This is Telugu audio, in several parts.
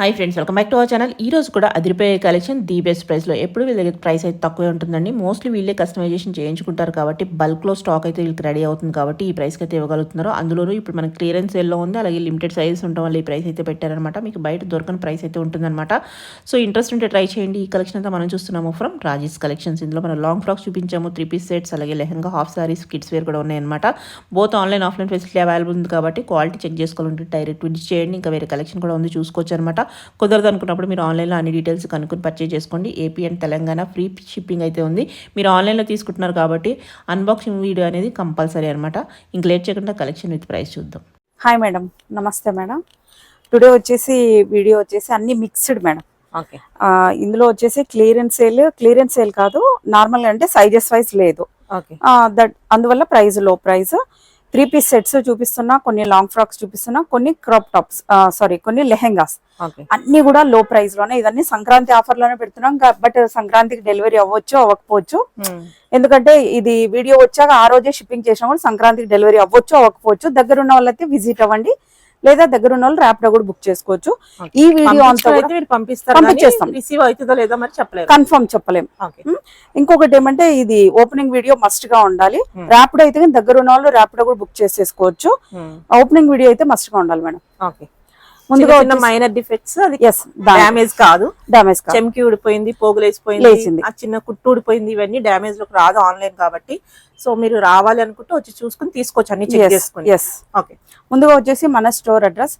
Hi friends, welcome back to our channel. ఈ రోజు కూడా అదిరిపోయే కలెక్షన్ ది బెస్ట్ ప్రైస్లో. ఎప్పుడు వీళ్ళ దగ్గర ప్రైస్ అయితే తక్కువే ఉంటుందండి. మోస్ట్లీ వీళ్ళే కస్టమైజేషన్ చేయించుకుంటారు కాబట్టి బల్క్లో స్టాక్ అయితే వీళ్ళకి రెడీ అవుతుంది కాబట్టి ఈ ప్రైస్కి అయితే ఇవ్వగలుగుతున్నారు. అందులోనూ ఇప్పుడు మనకి క్లియరెన్స్ సేల్లో ఉంది, అలాగే లిమిటెడ్ సైజెస్ ఉండడం వల్ల ఈ ప్రైస్ అయితే పెట్టారనమాట. మీకు బయట దొరకని ప్రైస్ అయితే ఉంటుందన్నమాట. సో ఇంట్రెస్ట్ ఉంటే ట్రై చేయండి. ఈ కలెక్షన్ అంతా మనం చూస్తున్నాము ఫ్రమ్ రాజీస్ కలెక్షన్స్. ఇందులో మనం లాంగ్ ఫ్రాక్స్ చూపించాము, 3-piece సెట్స్, అలాగే lehenga, half saris, kids wear కూడా ఉన్నాయన్నమాట. Both online offline facility available ఉంది కాబట్టి క్వాలిటీ చెక్ చేసుకోవాలంటే డైరెక్ట్ విజిట్ చేయండి. ఇంకా వేరే కలెక్షన్ కూడా ఉంది, చూసుకోవచ్చు అనమాట. కుదరదు అనుకున్నప్పుడు మీరు ఆన్లైన్లో అన్ని డీటెయిల్స్ కనుక్కొని పర్చేజ్ చేసుకోండి. AP and Telangana free shipping అయితే ఉంది. మీరు ఆన్లైన్లో తీసుకుంటున్నారు కాబట్టి అన్బాక్సింగ్ వీడియో అనేది కంపల్సరీ అనమాట. ఇంక లేట్ చేయకుండా కలెక్షన్ విత్ ప్రైస్ చూద్దాం. హాయ్ మేడం, నమస్తే మేడం. టుడే వచ్చేసి వీడియో వచ్చేసి అన్ని మిక్స్డ్ మేడం. ఓకే, ఇందులో వచ్చేసి క్లియరెన్స్ సేల్ కాదు, నార్మల్ అంటే సైజెస్ వైజ్ లేదు. ఓకే, అందువల్ల ప్రైస్ లో ప్రైస్ 3-piece సెట్స్ చూపిస్తున్నా, కొన్ని లాంగ్ ఫ్రాక్స్ చూపిస్తున్నా, కొన్ని క్రాప్ టాప్స్, కొన్ని లెహెంగాస్, అన్ని కూడా లో ప్రైస్ లోనే. ఇదన్నీ సంక్రాంతి ఆఫర్ లోనే పెడుతున్నాం. బట్ సంక్రాంతికి డెలివరీ అవ్వచ్చు అవ్వకపోవచ్చు, ఎందుకంటే ఇది వీడియో వచ్చాక ఆ రోజే షిప్పింగ్ చేసినా కూడా సంక్రాంతికి డెలివరీ అవ్వచ్చు అవ్వకపోవచ్చు. దగ్గర ఉన్న వాళ్ళైతే విజిట్ అవ్వండి, లేదా దగ్గర ఉన్న వాళ్ళు ర్యాపిడో కూడా బుక్ చేసుకోవచ్చు. ఈ వీడియో అంతా పంపించేస్తాం, కన్ఫర్మ్ చెప్పలేము. ఇంకొకటి ఏమంటే ఇది ఓపెనింగ్ వీడియో మస్ట్ గా ఉండాలి. ర్యాపిడో అయితే దగ్గర ఉన్న వాళ్ళు ర్యాపిడో కూడా బుక్ చేసేసుకోవచ్చు. ఓపెనింగ్ వీడియో అయితే మస్ట్ గా ఉండాలి మేడం. ముందుగా మైనర్ డిఫెక్ట్స్, అది డ్యామేజ్ కాదు, చెంకి ఊడిపోయింది, పోగులు వేసిపోయింది, ఆ చిన్న కుట్టు ఊడిపోయింది, ఇవన్నీ డ్యామేజ్ లోకి రాదు ఆన్లైన్ కాబట్టి. సో మీరు రావాలి అనుకుంటే వచ్చి చూసుకుని తీసుకోవచ్చు, అన్ని చెక్ చేసుకుని. ఓకే, ముందుగా వచ్చేసి మన స్టోర్ అడ్రస్,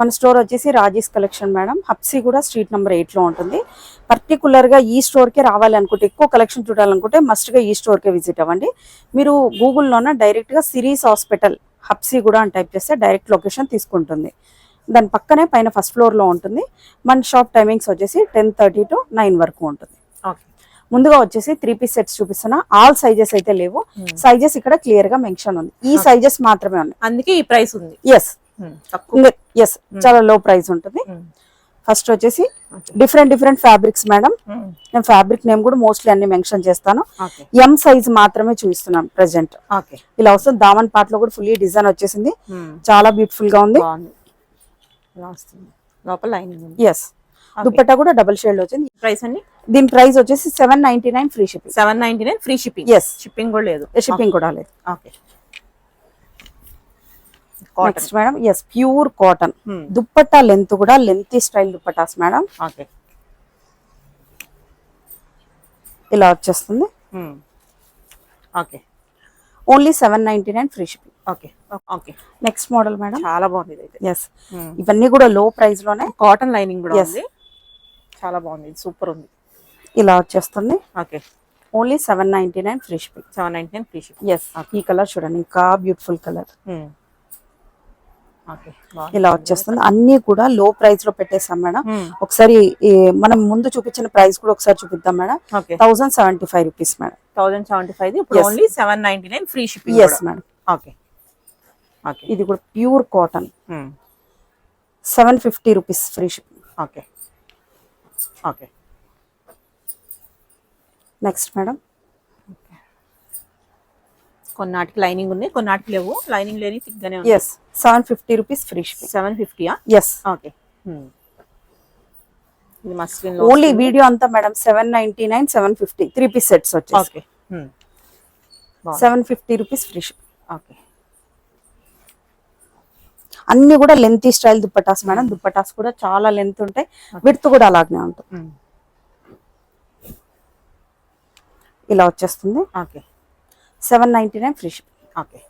మన స్టోర్ వచ్చేసి రాజీస్ కలెక్షన్ మేడం. హబ్సీ కూడా స్ట్రీట్ నెంబర్ 8 లో ఉంటుంది. పర్టికులర్ గా ఈ స్టోర్ కి రావాలి అనుకుంటే, ఎక్కువ కలెక్షన్ చూడాలనుకుంటే మస్ట్ గా ఈ స్టోర్ కి విజిట్ అవ్వండి. మీరు గూగుల్లోన డైరెక్ట్ గా సిరీస్ హాస్పిటల్ హబ్సీ కూడా అని టైప్ చేస్తే డైరెక్ట్ లొకేషన్ తీసుకుంటుంది. దాని పక్కనే పైన ఫస్ట్ ఫ్లోర్ లో ఉంటుంది. మన షాప్ టైమింగ్స్ వచ్చేసి 10:30 to 9 వరకు ఉంటుంది. ముందుగా వచ్చేసి 3-piece సెట్స్ చూపిస్తున్నా. ఆల్ సైజెస్ అయితే లేవు, సైజెస్ ఇక్కడ క్లియర్ గా మెన్షన్ ఉంది. ఈ సైజెస్ మాత్రమే ఉన్నాయి, అందుకే ఈ ప్రైస్ ఉంది. ఎస్, చాలా లో ప్రైస్ ఉంటుంది. ఫస్ట్ వచ్చేసి డిఫరెంట్ ఫ్యాబ్రిక్స్ మేడం. నేను ఫ్యాబ్రిక్ నేమ్ కూడా మోస్ట్లీ అన్ని మెన్షన్ చేస్తాను. ఎం సైజ్ మాత్రమే చూపిస్తున్నాను ప్రెసెంట్. ఇలా వస్తుంది. దామన్ పార్ట్ లో కూడా ఫుల్లీ డిజైన్ వచ్చేసింది, చాలా బ్యూటిఫుల్ గా ఉంది. లోపల లైనింగ్, ఎస్, దుపట్టా కూడా డబుల్ షేడ్ లో వచ్చింది. ప్రైస్ అండి, దీని ప్రైస్ వచ్చేసి 799 free shipping. 799 free shipping. Yes, shipping కూడా లేదు, షిప్పింగ్ కూడా లేదు. Okay, next madam, yes, pure cotton. Dupatta length కూడా lengthy style dupattas madam. Okay, ఇలా వచ్చేస్తుంది. Okay, only 799 free shipping. Okay, okay. Next model madam, చాలా బాగుంది ఇది. ఎస్, ఇవన్నీ కూడా లో ప్రైస్ లోనే. కాటన్ లైనింగ్ కూడా ఉంది, చాలా బాగుంది, సూపర్ ఉంది. ఇలా వచ్చేస్తుంది. Okay, only 799 free shipping. 799 free shipping. Yes, ఈ కలర్ చూడండి, ఇంకా బ్యూటిఫుల్ కలర్. ఓకే, ఇలా వచ్చేస్తుంది. అన్ని కూడా లో ప్రైస్ లో పెట్టేసాం మేడం. ఒకసారి మనం ముందు చూపించిన ప్రైస్ కూడా ఒకసారి చూపిద్దాం మేడం. 1075 rupees madam. 1075, ఇప్పుడు only 799 free shipping. Yes madam. Okay, okay, ఇది కూడా pure cotton, 750 rupees free shipping. Okay, okay. Next madam, కొన్నాటికి లైనింగ్ ఉన్నాయి, కొన్నాటికి లేవు. లైనింగ్ లేని థిక్ గానే ఉంది. Yes, 750 rupees free shipping. 750. Yes, okay. ఇది మస్లిన్ ఓన్లీ వీడియో అంతా మేడం 799 750 3-piece సెట్స్ వచ్చేసి. Okay, 750 rupees free shipping. Okay, అన్ని కూడా lengthy style dupattas madam. Dupattas కూడా చాలా లెంత్ ఉంటాయి, విడ్త్ కూడా అలాగే ఉంటుంది. ఇలా వచ్చేస్తుంది. Okay, 799 free shipping. ఓకే.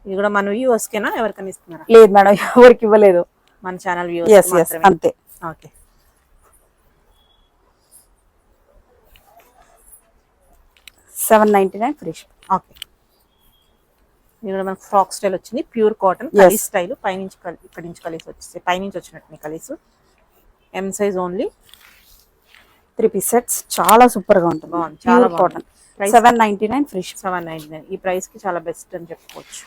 ఇది కూడా మన వ్యూవర్స్కేనా, ఎవరికైనా ఇస్తున్నారా? లేదు మేడం, ఎవరికి ఇవ్వలేదు, మన ఛానల్ వ్యూవర్స్ అంతే. Okay, 799 free shipping. ఓకే. ఇది కూడా మనకు ఫ్రాక్ స్టైల్ వచ్చింది, ప్యూర్ కాటన్ కలీస్ స్టైల్. పైనుంచి ఇక్కడ నుంచి కలిసి వచ్చేసి పైనుంచి వచ్చినట్టు కలిసి. M size only. 3-piece sets చాలా సూపర్ గా ఉంటుంది. చాలా కాటన్. 799 free shipping. 799 ఈ ప్రైస్ కి చాలా బెస్ట్ అని చెప్పుకోవచ్చు.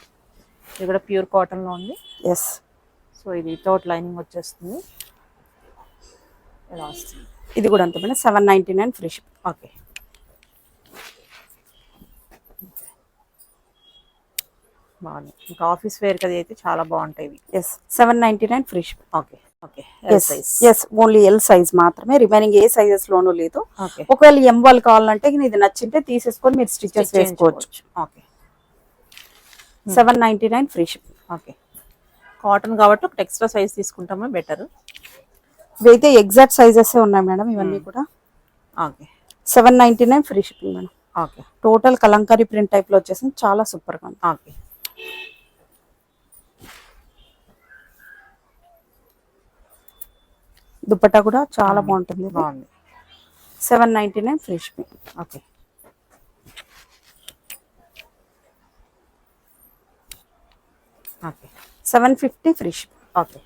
ఇది కూడా ప్యూర్ కాటన్ లో ఉంది. ఎస్, సో ఇది వితౌట్ లైనింగ్ వచ్చేస్తుంది. ఇలా వస్తుంది. ఇది కూడా అంతే మేడం, 799 ఫ్రీ షిప్పింగ్. ఓకే, బాగుంది. ఇంకా ఆఫీస్ వేర్ కదా అయితే చాలా బాగుంటాయి. Yes, 799 free shipping. Okay. Okay. L S size. S only L size మాత్రమే, రిమైనింగ్ ఏ సైజెస్ లోనూ లేదు. ఓకే. ఒకవేళ ఎం వాళ్ళు కావాలంటే ఇది నచ్చింటే తీసేసుకొని మీరు స్టిచెస్ స్టిచ్ వేసుకోవచ్చు. చేయించుకోవచ్చు. Okay. 799 free shipping. Okay. Cotton కాబట్టి ఒకటి ఎక్స్ట్రా సైజ్ తీసుకుంటామా బెటర్. ఇవైతే ఎగ్జాక్ట్ సైజెస్ ఉన్నాయి మేడం ఇవన్నీ కూడా. Okay. 799 free shipping madam. Okay. Total Kalamkari print type లో వచ్చేసింది, చాలా సూపర్ గా ఉంది. ఓకే. దుపట్టా కూడా చాలా బాగుంటుంది. బాగుంది. 799 free shipping. Okay. Okay. 750 free shipping. Okay.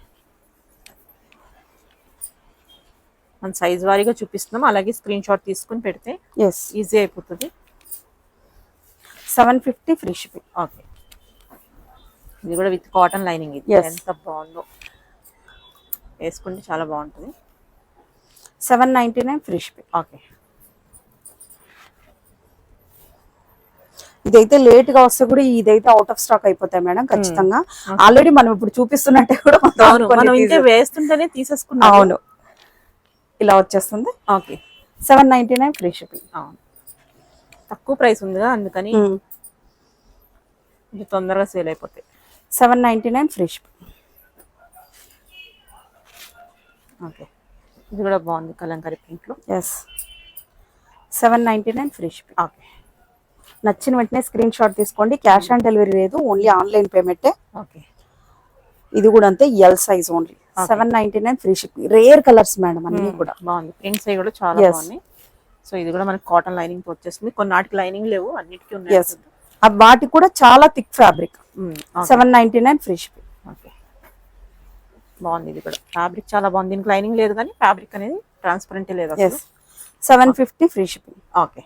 మన సైజ్ వారీగా చూపిస్తున్నాం, అలాగే స్క్రీన్ షాట్ తీసుకుని పెడితే ఎస్ ఈజీ అయిపోతుంది. 750 ఫ్రీ షిప్పింగ్. ఓకే. ఇది కూడా విత్ కాటన్ లైనింగ్. ఇది Yes. ఎంత బాగుందో, వేసుకుంటే చాలా బాగుంటుంది. 799 ఫ్రీ షిప్పింగ్. ఓకే. ఇదైతే లేట్ గా వస్తే కూడా ఇదైతే అవుట్ ఆఫ్ స్టాక్ అయిపోతాయి మేడం ఖచ్చితంగా. ఆల్రెడీ మనం ఇప్పుడు చూపిస్తున్నట్టే కూడా అవును, మనం ఇంకా వేస్తుంటేనే తీసేసుకున్నాం. అవును, ఇలా వచ్చేస్తుంది. ఓకే. 799 free shipping. అవును, తక్కువ ప్రైస్ ఉందిగా అందుకని ఇది తొందరగా సేల్ అయిపోతాయి. 799 ఫ్రీ షిప్పింగ్. ఓకే. ఇది కూడా బాగుంది కలంకారీ ప్రింట్ లో. Yes 799 free shipping. ఓకే. నచ్చిన వెంటనే స్క్రీన్ షాట్ తీసుకోండి. క్యాష్ ఆన్ డెలివరీ లేదు, ఓన్లీ ఆన్లైన్ పేమెంటే. ఓకే. ఇది కూడా అంతే, L size only. 799 free shipping. Rare colours madam అన్ని కూడా. బాగుంది, ప్రింట్స్ అవి కూడా చాలా బాగున్నాయి. సో ఇది కూడా మనకి కాటన్ లైనింగ్ తో వచ్చేస్తుంది. కొన్నాటికి లైనింగ్ లేవు, అన్నిటికీ ఉన్నాయి. ఎస్ వాటికి కూడా చాలా thick fabric. 799 free shipping. Okay. బాగుంది, ఇది కూడా ఫ్యాబ్రిక్ చాలా బాగుంది. దీనికి లైనింగ్ లేదు కానీ ఫ్యాబ్రిక్ అనేది ట్రాన్స్పరెంట్ లేదు అసలు. Yes 750 free shipping. ఓకే.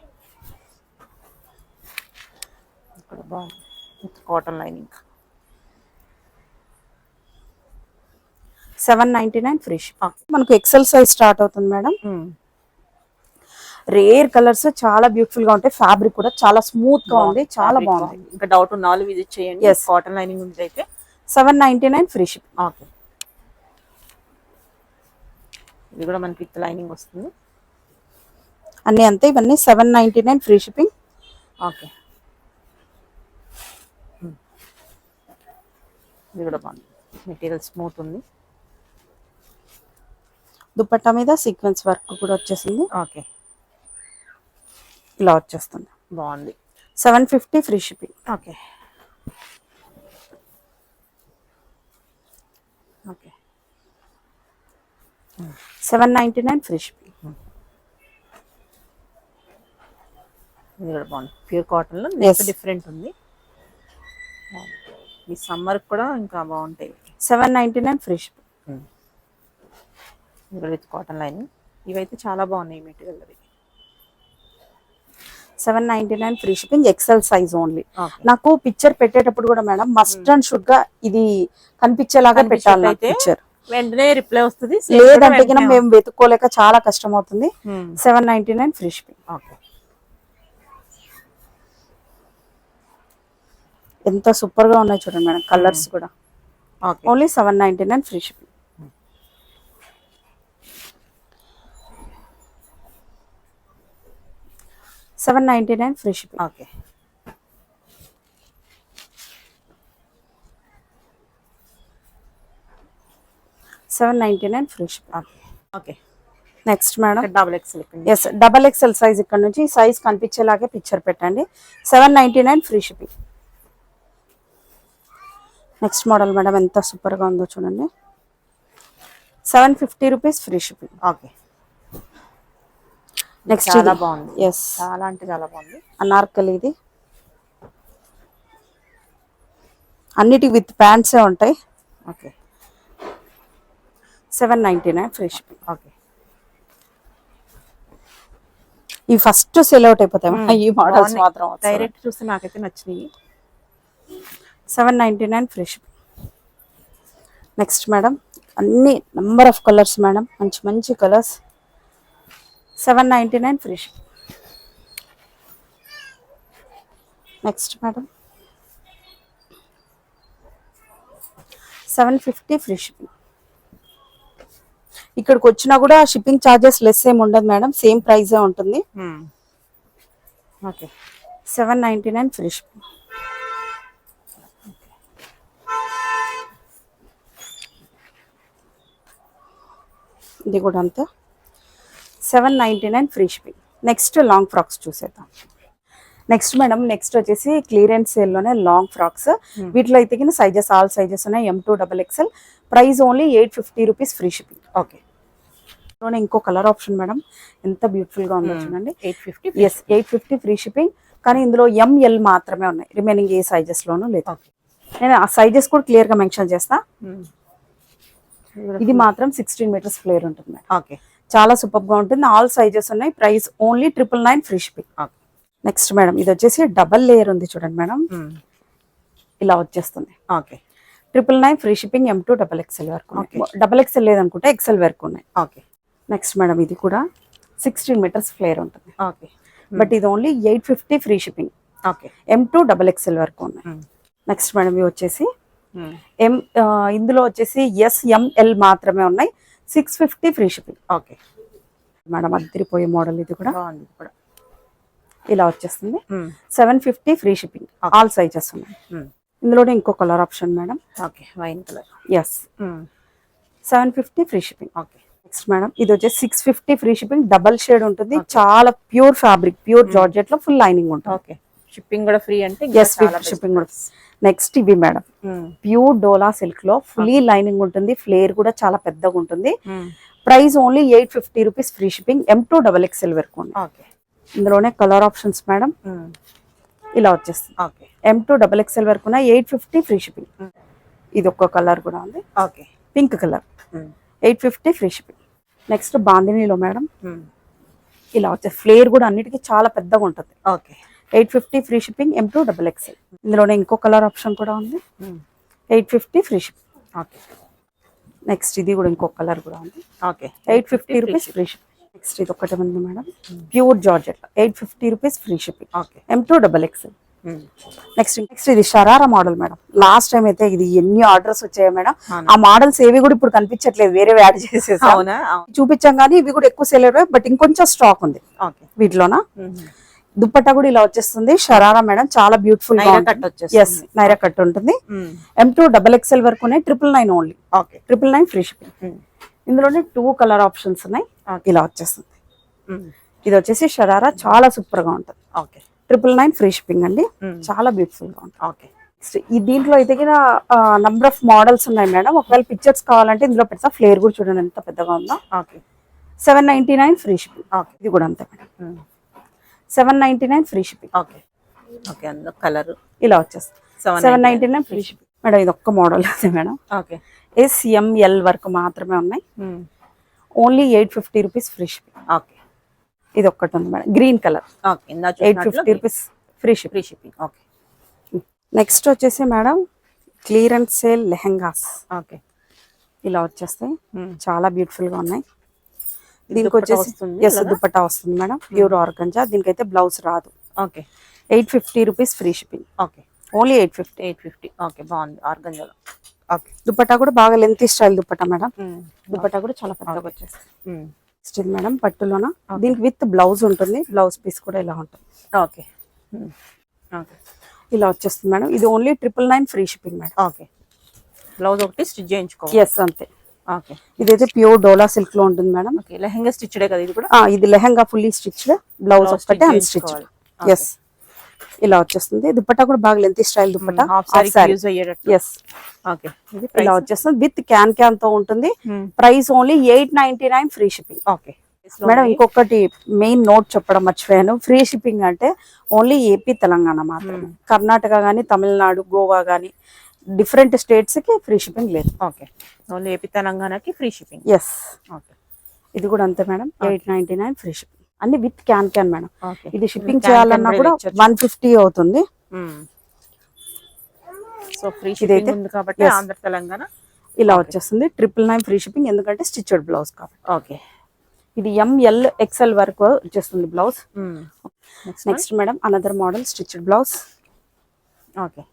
ఇక్కడ బాగుంది కాటన్ లైనింగ్. 799 free shipping. మనకు ఎక్సెల్ సైజ్ స్టార్ట్ అవుతుంది మేడం. రేర్ కలర్స్ చాలా బ్యూటిఫుల్ గా ఉంటాయి. ఫ్యాబ్రిక్ కూడా చాలా స్మూత్ గా ఉంది, చాలా బాగుంది. ఇంకా డౌట్ ఉన్న వాళ్ళు విజిట్ చేయండి. కాటన్ లైనింగ్ ఉంది అయితే 799 ఫ్రీ షిప్పింగ్. ఓకే. ఇది కూడా మనకి విత్ లైనింగ్ వస్తుంది. అన్ని అంతే, ఇవన్నీ 799 ఫ్రీ షిప్పింగ్. ఓకే. ఇది కూడా బాగుంది, మెటీరియల్ స్మూత్ ఉంది. దుపట్టా మీద సీక్వెన్స్ వర్క్ కూడా వచ్చేసింది. ఓకే. ఇలా వచ్చేస్తుంది, బాగుంది. 750 free shipping. Okay. Okay. 799 free shipping. ఇది కూడా బాగుంది, ప్యూర్ కాటన్ లో నెక్స్ట్ డిఫరెంట్ ఉంది. ఈ సమ్మర్ కూడా ఇంకా బాగుంటాయి. 799 ఫ్రీ షిప్పింగ్. ఇది విత్ కాటన్ లైనింగ్. ఇవైతే చాలా బాగున్నాయి మెటీరియల్. అవి 799 free shipping. XL size only. నాకు పిక్చర్ పెట్టేటప్పుడు కూడా మేడం మస్ట్ అండ్ షుడ్ గా ఇది కనిపించేలాగా పెట్టాలి పిక్చర్. వెంటనే రిప్లై వస్తుంది, లేదంటే మేము వెతుక్కోలేక చాలా కష్టం అవుతుంది. 799 ఫ్రీ షిప్పింగ్. ఓకే. ఎంత సూపర్ గా ఉన్నాయి చూడండి మేడం, కలర్స్ కూడా. Okay. Only 799 free shipping. $799 free shipping. Okay. $799 free shipping. Okay. Next madam double XL. Yes double XL size ఇక్కడ నుంచి సైజ్ కనిపించేలాగే పిక్చర్ పెట్టండి. 799 free shipping. Next model madam ఎంత సూపర్ గా ఉందో చూడండి. 750 rupees free shipping. Okay. Next చాలా బాగుంది. ఎస్ చాలా అంటే చాలా బాగుంది. అనార్కలి. ఇది అన్నిటికి విత్ ప్యాంట్సే ఉంటాయి. ఓకే. 799 free shipping. ఓకే. ఈ ఫస్ట్ సెల్ అవుట్ అయిపోతాయి ఈ మోడల్స్ మాత్రం. డైరెక్ట్ చూస్తే నాకైతే నచ్చినాయి. 799 ఫ్రీ షిప్పింగ్. నెక్స్ట్ మేడం అన్ని నంబర్ ఆఫ్ కలర్స్ మేడం, మంచి మంచి colours. 799 free shipping. Next madam 750 free shipping. ఇక్కడికి వచ్చినా కూడా షిప్పింగ్ ఛార్జెస్ లెస్ ఏమి ఉండదు మేడం, సేమ్ ప్రైజే ఉంటుంది. Okay 799 free shipping. ఇది కూడా అంతే 799 free shipping. Next long frocks చూసేద్దాం. నెక్స్ట్ మేడం, నెక్స్ట్ వచ్చేసి క్లియరెన్స్ సేల్లోనే లాంగ్ ఫ్రాక్స్. వీటిలో అయితే కింద సైజెస్ ఆల్ సైజెస్ ఉన్నాయి, M2 XXL. Price only 850 rupees free shipping. Okay. ఇంకో కలర్ ఆప్షన్ మేడం, ఎంత బ్యూటిఫుల్ గా ఉందో చూడండి. 850. Yes 850 free shipping. కానీ ఇందులో ML మాత్రమే ఉన్నాయి, రిమైనింగ్ ఏ సైజెస్ లోనూ లేదు. నేను ఆ సైజెస్ కూడా క్లియర్ గా మెన్షన్ చేస్తా. ఇది మాత్రం 16 మీటర్స్ ఫ్లేర్ ఉంటుంది మేడం. ఓకే, చాలా సూపర్ గా ఉంటుంది. ఆల్ సైజెస్ ఉన్నాయి. Price only 999 free shipping. Next madam, ఇది వచ్చేసి డబల్ లేయర్ ఉంది చూడండి మేడం, ఇలా వచ్చేస్తుంది. Okay 999 free shipping. M2 XXL వరకు, XXL లేదనుకుంటే XL వరకు ఉన్నాయి. ఓకే. నెక్స్ట్ మేడం, ఇది కూడా 16 మీటర్స్ ఫ్లేర్ ఉంటుంది. ఓకే, బట్ ఇది only 850 free shipping. Okay. M2 XXL వరకు ఉన్నాయి. నెక్స్ట్ మేడం, ఇవి వచ్చేసి ఇందులో వచ్చేసి SML మాత్రమే ఉన్నాయి, 650 ఫ్రీ షిప్పింగ్. ఓకే మేడం, అదిరిపోయే మోడల్ ఇది కూడా, బాగుంది కూడా. ఇలా వచ్చేస్తుంది. 750 ఫ్రీ షిప్పింగ్. ఆల్ సైజెస్ ఉన్నాయి. ఇందులోనే ఇంకో colour option madam. Okay, wine colour. Yes 750 free shipping. Okay. Next madam, ఇది వచ్చేసి 650 ఫ్రీ షిప్పింగ్. డబల్ షేడ్ ఉంటుంది, చాలా ప్యూర్ ఫ్యాబ్రిక్, ప్యూర్ జార్జెట్ లో ఫుల్ లైనింగ్ ఉంటుంది. ఓకే, షిప్పింగ్ కూడా ఫ్రీ అంటే ఎస్ షిప్పింగ్ కూడా. నెక్స్ట్ ఇవి మేడం, ప్యూర్ డోలా సిల్క్ లో ఫుల్లీ లైనింగ్ ఉంటుంది, ఫ్లేర్ కూడా చాలా పెద్దగా ఉంటుంది. Price only 850 rupees free shipping. M2 XXL వరకు ఉంది. ఓకే. ఇందులోనే కలర్ ఆప్షన్స్ మేడం, ఇలా వచ్చేస్తుంది. ఓకే, M2 XXL వరకు 850 ఫ్రీ షిప్పింగ్. ఇది ఒక్క కలర్ కూడా ఉంది. Okay, pink colour. 850 free shipping. Next బాందినీలో మేడం, ఇలా వచ్చే ఫ్లేర్ కూడా అన్నిటికీ చాలా పెద్దగా ఉంటుంది. Okay 850 free shipping. M2 XXL. ఇందులోనే ఇంకో కలర్ ఆప్షన్ కూడా ఉంది. 850 ఫ్రీ షిప్పింగ్. ఓకే. నెక్స్ట్ ఇది కూడా ఇంకో కలర్ కూడా ఉంది. Okay 850 rupees free shipping. Next ఇది ఒకటి ఉంది madam, pure georgette 850 rupees free shipping. Okay M2 XXL. Next ఇది sharara model madam. Last time అయితే ఇది ఎన్ని ఆర్డర్స్ వచ్చాయో మేడం, ఆ మోడల్స్ ఏవి కూడా ఇప్పుడు కనిపించట్లేదు, వేరే యాడ్ చేసేసి చూపించాం కానీ ఇవి కూడా ఎక్కువ సేల్ అయ్యాయి. బట్ ఇంకొంచెం స్టాక్ ఉంది వీటిలోన. దుప్పట్టా కూడా ఇలా వచ్చేస్తుంది, షరారా మేడం, చాలా బ్యూటిఫుల్ గా ఎస్ నైరా కట్ ఉంటుంది. M2 XXL వరకు 999 ఓన్లీ. 999 free shipping. ఇందులోనే 2 కలర్ ఆప్షన్స్ ఉన్నాయి, ఇలా వచ్చేస్తుంది. ఇది వచ్చేసి షరారా, చాలా సూపర్ గా ఉంటుంది. 999 ఫ్రీ షిప్పింగ్ అండి, చాలా బ్యూటిఫుల్ గా ఉంటుంది. ఈ దీంట్లో అయితే నంబర్ ఆఫ్ మోడల్స్ ఉన్నాయి మేడం. ఒకవేళ పిక్చర్స్ కావాలంటే ఇందులో పెడతా. ఫ్లేర్ కూడా చూడండి ఎంత పెద్దగా ఉందో. 799 ఫ్రీ షిప్పింగ్. ఇది కూడా అంతే మేడం, 799 ఫ్రీ షిప్పింగ్. కలర్ ఇలా వచ్చేస్తుంది. 799 ఫ్రీ షిప్పింగ్ మేడం. ఇది ఒక్క మోడల్ అదే మేడం. SML వరకు మాత్రమే ఉన్నాయి, only 850 rupees free shipping. Okay. ఇది ఒక్కటి ఉంది madam, green colour. 850 rupees free shipping. Okay. Next వచ్చేసి madam, clearance sale lehengas. Okay, ఇలా వచ్చేస్తాయి, చాలా బ్యూటిఫుల్ గా ఉన్నాయి. దీనికి వచ్చేసి ఎస్ దుపట్టా వస్తుంది మేడం, ప్యూర్ ఆర్గంజా. దీనికైతే బ్లౌజ్ రాదు. Okay 850 rupees free shipping. Okay, only 850. Okay, బాగుంది ఆర్గంజాలో. ఓకే, దుపట్టా కూడా బాగా lengthy style dupatta madam. Dupatta కూడా చాలా పెద్దగా వచ్చేస్తుంది. నెక్స్ట్ మేడం, పట్టులోన దీనికి విత్ బ్లౌజ్ ఉంటుంది, బ్లౌజ్ పీస్ కూడా ఇలా ఉంటుంది. ఓకే ఓకే, ఇలా వచ్చేస్తుంది మేడం. ఇది only 999 free shipping madam. Okay, blouse ఒకటి స్టిచ్ చేయించుకోవాలి. ఎస్ అంతే. ఓకే, ఇదైతే ప్యూర్ డోలా సిల్క్ లో ఉంటుంది మేడం. ఓకే, లెహంగా స్టిచ్డే కదా ఇది కూడా? ఇది లెహంగా ఫుల్లీ స్టిచ్డ్, బ్లౌజ్ ఒక్కటే అన్స్టిచ్డ్. ఎస్, ఇలా వచ్చేస్తుంది. దుపట్టా కూడా బాగా lengthy style dupatta. Yes, okay, ఇలా వచ్చేస్తుంది విత్ క్యాన్ తో ఉంటుంది. Price only 899 free shipping. Okay madam, ఇంకొకటి మెయిన్ నోట్ చెప్పడం మర్చిపోయాను. ఫ్రీ షిప్పింగ్ అంటే ఓన్లీ ఏపీ తెలంగాణ మాత్రమే. కర్ణాటక గానీ, తమిళనాడు, గోవా గానీ డిఫరెంట్ స్టేట్స్ కి ఫ్రీ షిప్పింగ్ లేదు. ఓకే, ఓన్లీ ఏపీ తెలంగాణకి ఫ్రీ షిప్పింగ్. ఎస్. ఓకే, ఇది కూడా అంతే మేడం, 899 ఫ్రీ షిప్పింగ్. అన్ని విత్ క్యాన్ మేడం. ఇది షిప్పింగ్ చేయాలన్నా కూడా 150 అవుతుంది. సో ఫ్రీ షిప్పింగ్ ఉంది కాబట్టి ఆంధ్ర తెలంగాణ ఇలా వచ్చేస్తుంది. 999 ఫ్రీ షిప్పింగ్, ఎందుకంటే స్టిచ్డ్ బ్లౌజ్ కాబట్టి. ఓకే, ఇది ML XL వరకు వచ్చేస్తుంది blouse. Next madam, another model stitched blouse. Okay,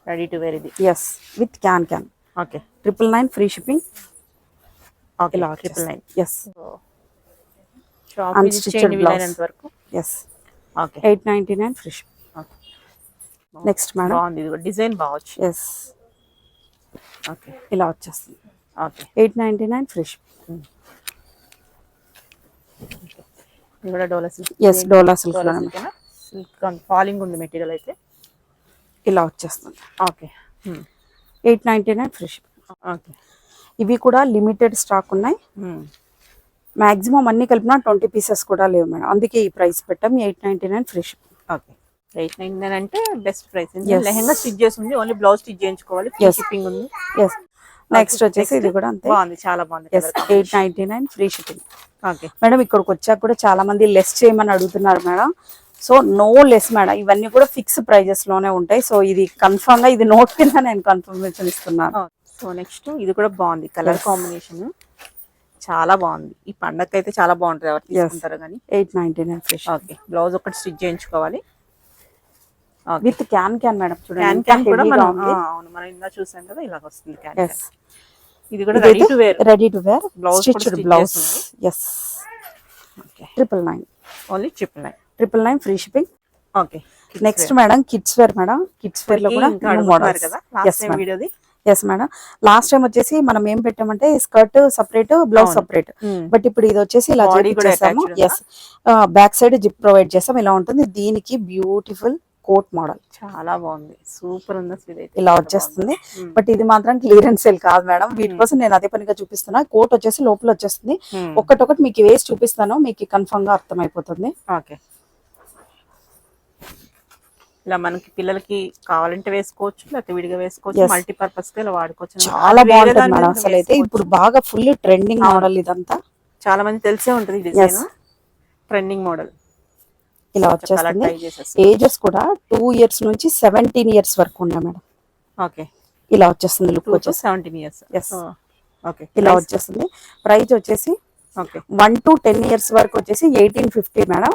ready to wear ఇది. Yes, with can. Okay, 999 free shipping. Okay ఇలా 999 ఎస్ షాప్ విజిట్ అన్స్టిచ్డ్ చేయండి బ్లౌజ్ వీలైనంత వరకు. Yes okay 899 free ship. Okay next madam బాగుంది, ఇది కూడా డిజైన్ బావచ్చు. ఎస్ ఓకే ఇలా వచ్చేస్తుంది ఓకే 899 ఫ్రీ షిప్. ఇది కూడా డోలా సిల్క్. ఎస్ డోలా సిల్క్ డోలా సిల్క్ సిల్క్ ఫాలింగ్ ఉంది మెటీరియల్ అయితే. ఇలా వచ్చేస్తుంది ఓకే 899 ఫ్రీ షిప్. ఓకే ఇవి కూడా లిమిటెడ్ స్టాక్ ఉన్నాయి. మాక్సిమం అన్ని కలిపినా 20 పీసెస్ కూడా లేవు మేడం, అందుకే ఈ ప్రైస్ పెట్టాం 899 ఫ్రీ షిప్. ఓకే 899 అంటే best price. Yes. Lehenga stitch చేసి ఉంది, ఓన్లీ బ్లౌజ్ స్టిచ్ చేయించుకోవాలి. Free Yes. షిప్పింగ్ ఉంది. ఎస్ నెక్స్ట్ వచ్చేసి ఇది కూడా అంతే. బాగుంది, చాలా బాగుంది. Yes 899 free shipping. Okay madam ఇక్కడికి వచ్చాక కూడా చాలా మంది లెస్ చేయమని అడుగుతున్నారు మేడం. సో నో లెస్ మేడం, ఇవన్నీ కూడా ఫిక్స్ ప్రైజెస్ లోనే ఉంటాయి. సో ఇది కన్ఫర్మ్ గా ఇది నోట్ కింద నేను కన్ఫర్మేషన్ ఇస్తున్నాను. సో నెక్స్ట్ ఇది కూడా బాగుంది, కలర్ కాంబినేషన్ చాలా బాగుంది. ఈ పండగకి అయితే చాలా బాగుంటుంది, ఎవరు తీసుకుంటారు కానీ. 899 ఫ్రీ షిప్. ఓకే బ్లౌజ్ ఒకటి స్టిచ్ చేయించుకోవాలి. విత్ క్యాన్ మేడం చూడండి, క్యాన్ ఎంత క్యాన్ కూడా heavy గా మనం ఉంది. అవును, మనం ఇందా చూసాం కదా, ఇలాగ వస్తుంది క్యాన్. Yes. ఇది కూడా ready to wear, ready to wear Blouse కూడా స్టిచ్డ్ stitch బ్లౌజ్. చేస్తుంది. Yes okay 999 only 999. 999 free shipping. Okay next madam kids wear madam, kids wear లో కూడా ఇంకా న్యూ అడుగుతున్నారు మోడల్స్. కదా లాస్ట్ టైం వీడియోది. ఎస్ మేడం, లాస్ట్ టైం వచ్చేసి మనం ఏం పెట్టామంటే skirt separate blouse separate, but ఇప్పుడు ఇది వచ్చేసి ఇలా Body కూడా చేసాము. attached yes back side zip provide చేసాం. ఇలా ఉంటుంది. దీనికి బ్యూటిఫుల్ కోట్ మోడల్ చాలా బాగుంది, సూపర్ ఉంది అసలు ఇదైతే. ఇలా వచ్చేస్తుంది. బట్ ఇది మాత్రం క్లియరెన్స్ సేల్ కాదు మేడం, వీటి కోసం నేను అదే పనిగా చూపిస్తున్నా. కోట్ వచ్చేసి లోపల వచ్చేస్తుంది. ఒక్కటొకటి మీకు వేసి చూపిస్తాను, మీకు కన్ఫర్మ్ గా అర్థమైపోతుంది. ఓకే ఇలా మనకి పిల్లలకి కావాలంటే వేసుకోవచ్చు, లేకపోతే విడిగా వేసుకోవచ్చు, మల్టీపర్పస్ గా ఇలా వాడుకోవచ్చు. చాలా బాగుంటుంది మేడం అసలు అయితే. ఇప్పుడు బాగా ఫుల్ ట్రెండింగ్ మోడల్ ఇదంతా, చాలా మంది తెలిసే ఉంటుంది ఈ డిజైన్. ట్రెండింగ్ మోడల్ ఇలా వచ్చేస్తుంది. ఏజెస్ కూడా 2 years నుంచి 17 years వరకు ఉన్నాయి మేడం. ఓకే ఇలా వచ్చేస్తుంది లుక్ వచ్చేసి 17 years. ఎస్ ఓకే ఇలా వచ్చేస్తుంది. ప్రైస్ వచ్చేసి ఓకే 1 to 10 years వరకు వచ్చేసి 1850 మేడం.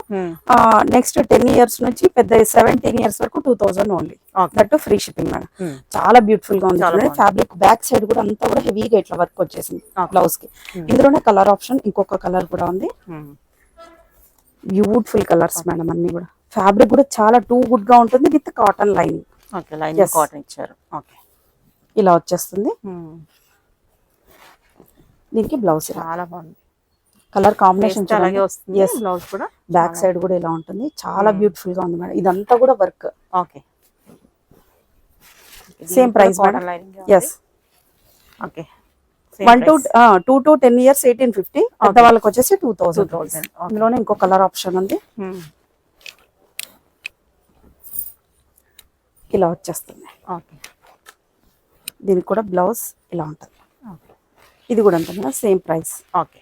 నెక్స్ట్ 10 years నుంచి పెద్ద 17 years వరకు 2000 only. That free shipping madam. చాలా బ్యూటిఫుల్ గా ఉంది. ఫ్యాబ్రిక్ బ్యాక్ సైడ్ కూడా అంతా కూడా హెవీగా ఇట్లా వర్క్ వచ్చేసింది బ్లౌజ్ కి. ఇందులోనే కలర్ ఆప్షన్ ఇంకొక కలర్ కూడా ఉంది. బ్యూటిఫుల్ కలర్స్ మేడం అన్ని కూడా. ఫ్యాబ్రిక్ కూడా చాలా టూ గుడ్ గా ఉంటుంది with cotton lining. Okay lining cotton ఇచ్చారు. ఓకే ఇలా వచ్చేస్తుంది. దీనికి బ్లౌజ్ చాలా బాగుంది, కలర్ కాంబినేషన్ అలాగే వస్తుంది. బ్లౌజ్ కూడా బ్యాక్ సైడ్ కూడా ఇలా ఉంటుంది. చాలా బ్యూటిఫుల్ గా ఉంది మేడం. ఇదంతా కూడా work. Okay same price madam. Yes okay 2 to 10 years 1850. పెద్ద వాళ్ళకి వచ్చేసి 2000. అందులోనే ఇంకో కలర్ ఆప్షన్ ఉంది. ఇలా వచ్చేస్తుంది. ఓకే దీనికి కూడా బ్లౌజ్ ఇలా ఉంటుంది. ఇది కూడా ఉంటుంది సేమ్ ప్రైస్. ఓకే